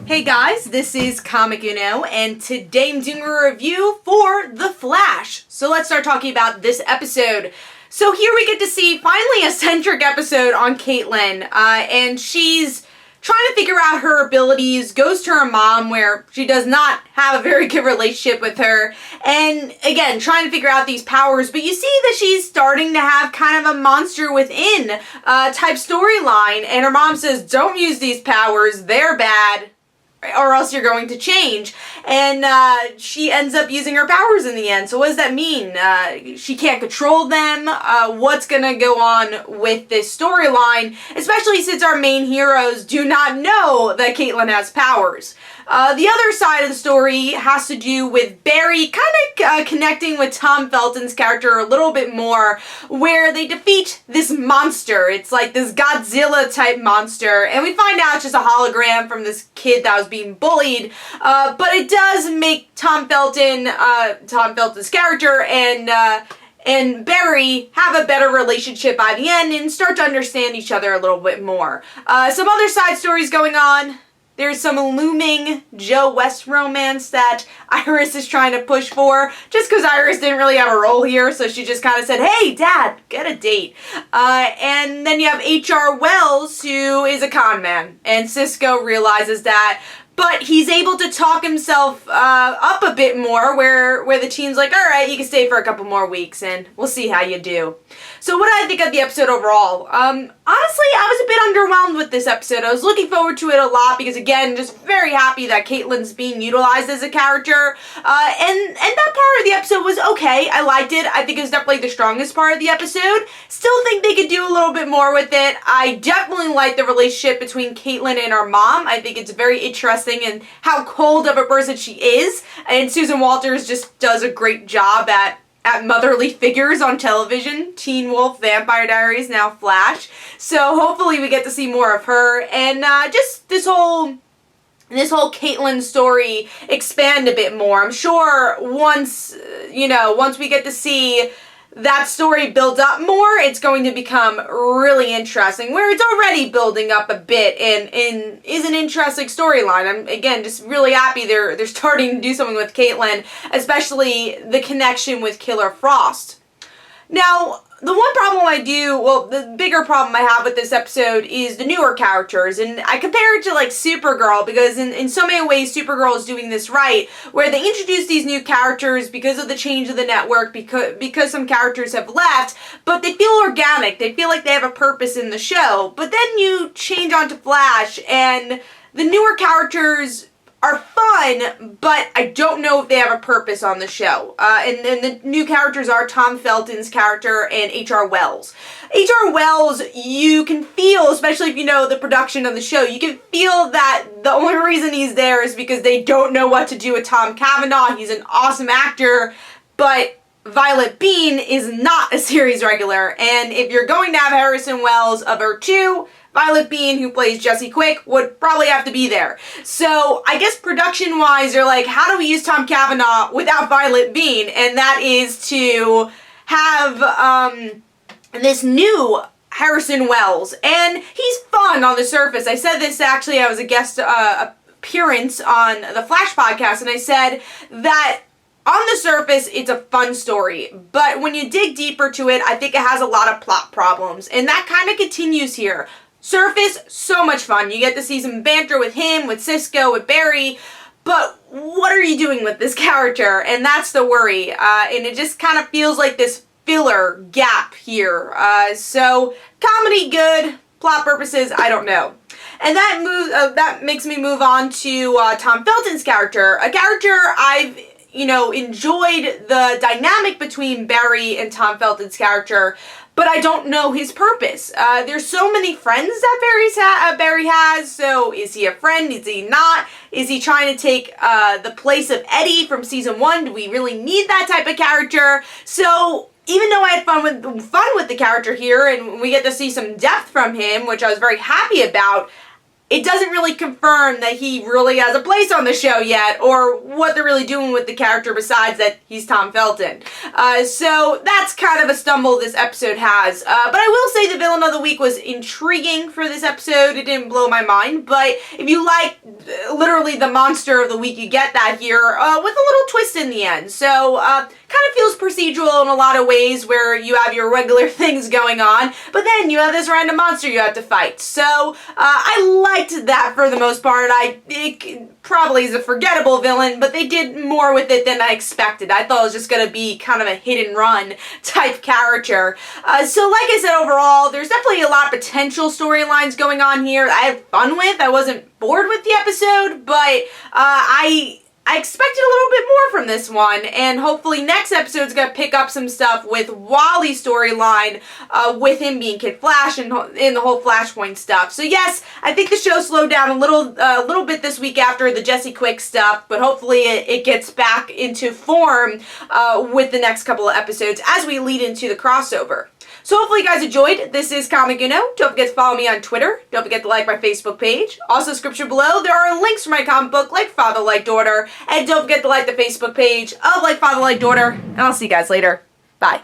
Hey guys, this is Comic Uno, and today I'm doing a review for The Flash. So let's start talking about this episode. So here we get to see finally a centric episode on Caitlin, and she's trying to figure out her abilities, goes to her mom where she does not have a very good relationship with her, and again, trying to figure out these powers, but you see that she's starting to have kind of a monster within type storyline, and her mom says, don't use these powers, they're bad, or else you're going to change. And she ends up using her powers in the end. So what does that mean? She can't control them. What's going to go on with this storyline? Especially since our main heroes do not know that Caitlin has powers. The other side of the story has to do with Barry kind of connecting with Tom Felton's character a little bit more, where they defeat this monster. It's like this Godzilla type monster, and we find out it's just a hologram from this kid that was being bullied, but it does make Tom Felton's character and Barry have a better relationship by the end and start to understand each other a little bit more. Some other side stories going on. There's some looming Joe West romance that Iris is trying to push for, just because Iris didn't really have a role here, so she just kind of said, hey, Dad, get a date. And then you have H.R. Wells, who is a con man, and Cisco realizes that, but he's able to talk himself up a bit more, where the team's like, all right, you can stay for a couple more weeks, and we'll see how you do. So what did I think of the episode overall? Honestly, I was a bit underwhelmed with this episode. I was looking forward to it a lot because, again, just very happy that Caitlin's being utilized as a character. And that part of the episode was okay. I liked it. I think it was definitely the strongest part of the episode. Still think they could do a little bit more with it. I definitely like the relationship between Caitlin and her mom. I think it's very interesting and how cold of a person she is. And Susan Walters just does a great job at motherly figures on television. Teen Wolf, Vampire Diaries, now Flash. So hopefully we get to see more of her, and just this whole Caitlin story expand a bit more. I'm sure once we get to see that story build up more, it's going to become really interesting, where it's already building up a bit and is an interesting storyline. I'm, again, just really happy they're starting to do something with Caitlin, especially the connection with Killer Frost. Now, the one problem the bigger problem I have with this episode is the newer characters, and I compare it to like Supergirl, because in so many ways Supergirl is doing this right, where they introduce these new characters because of the change of the network, because some characters have left, but they feel organic, they feel like they have a purpose in the show. But then you change onto Flash, and the newer characters are fun, but I don't know if they have a purpose on the show. And the new characters are Tom Felton's character and H.R. Wells. H.R. Wells, you can feel, especially if you know the production of the show, you can feel that the only reason he's there is because they don't know what to do with Tom Cavanaugh. He's an awesome actor, but Violet Bean is not a series regular, and if you're going to have Harrison Wells of Earth 2, Violet Bean, who plays Jesse Quick, would probably have to be there. So I guess production-wise, they're like, how do we use Tom Cavanaugh without Violet Bean? And that is to have this new Harrison Wells. And he's fun on the surface. I said this, actually, I was a guest appearance on the Flash podcast, and I said that on the surface, it's a fun story, but when you dig deeper to it, I think it has a lot of plot problems, and that kind of continues here. Surface, so much fun. You get to see some banter with him, with Cisco, with Barry, but what are you doing with this character? And that's the worry, and it just kind of feels like this filler gap here. So, comedy good, plot purposes, I don't know. And that makes me move on to Tom Felton's character, a character I've enjoyed the dynamic between Barry and Tom Felton's character, but I don't know his purpose. There's so many friends that Barry has, so is he a friend? Is he not? Is he trying to take the place of Eddie from season 1? Do we really need that type of character? So even though I had fun with the character here, and we get to see some depth from him, which I was very happy about, it doesn't really confirm that he really has a place on the show yet, or what they're really doing with the character besides that he's Tom Felton. So that's kind of a stumble this episode has. But I will say the villain of the week was intriguing for this episode. It didn't blow my mind, but if you like literally the monster of the week, you get that here with a little twist in the end. So kind of feels procedural in a lot of ways where you have your regular things going on, but then you have this random monster you have to fight. So I liked that for the most part. It probably is a forgettable villain, but they did more with it than I expected. I thought it was just going to be kind of a hit and run type character. So like I said, overall, there's definitely a lot of potential storylines going on here I had fun with. I wasn't bored with the episode, but I expected a little bit more from this one, and hopefully next episode's gonna pick up some stuff with Wally's storyline, with him being Kid Flash and in the whole Flashpoint stuff. So yes, I think the show slowed down a little bit this week after the Jesse Quick stuff, but hopefully it gets back into form with the next couple of episodes as we lead into the crossover. So hopefully you guys enjoyed. This is Comic Uno. Don't forget to follow me on Twitter. Don't forget to like my Facebook page. Also, description below, there are links for my comic book, Like Father, Like Daughter. And don't forget to like the Facebook page of Like Father, Like Daughter. And I'll see you guys later. Bye.